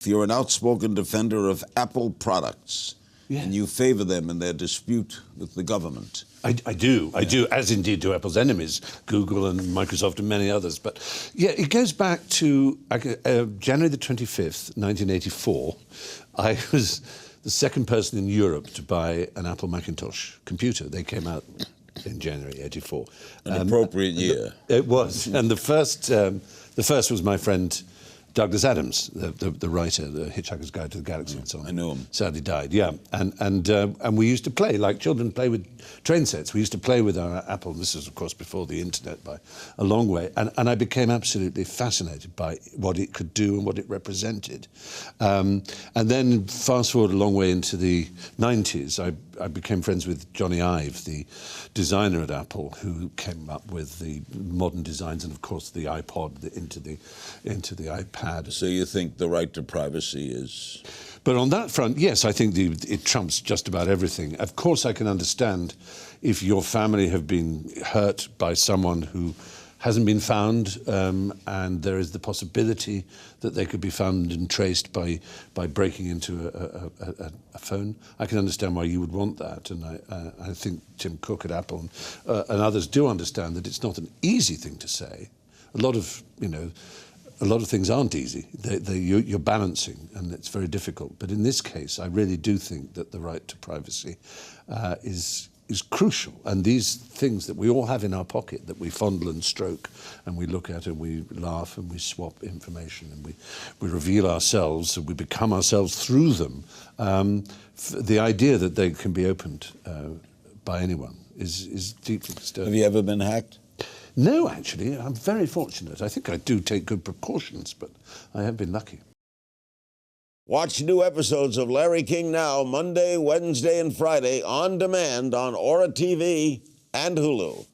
You're an outspoken defender of Apple products, and you favor them in their dispute with the government. I do, as indeed do Apple's enemies, Google and Microsoft and many others. But yeah, it goes back to January the 25th, 1984. I was the second person in Europe to buy an Apple Macintosh computer. They came out in January '84. An appropriate year. It was, and the first was my friend Douglas Adams, the writer, The Hitchhiker's Guide to the Galaxy and so on. I knew him. Sadly died, yeah. And we used to play, like children play with train sets. We used to play with our Apple. This was, of course, before the internet by a long way. And I became absolutely fascinated by what it could do and what it represented. And then fast forward a long way into the 90s, I became friends with Johnny Ive, the designer at Apple, who came up with the modern designs and, of course, the iPod into the iPad. So you think the right to privacy is... But on that front, yes, I think it trumps just about everything. Of course, I can understand if your family have been hurt by someone who hasn't been found, and there is the possibility that they could be found and traced by breaking into a phone. I can understand why you would want that, and I think Tim Cook at Apple and others do understand that it's not an easy thing to say. A lot of things aren't easy. You're balancing, and it's very difficult. But in this case, I really do think that the right to privacy is crucial. And these things that we all have in our pocket that we fondle and stroke, and we look at and we laugh and we swap information and we reveal ourselves and we become ourselves through them. The idea that they can be opened by anyone is deeply disturbing. Have you ever been hacked? No, actually, I'm very fortunate. I think I do take good precautions, but I have been lucky. Watch new episodes of Larry King Now, Monday, Wednesday, and Friday on demand on Aura TV and Hulu.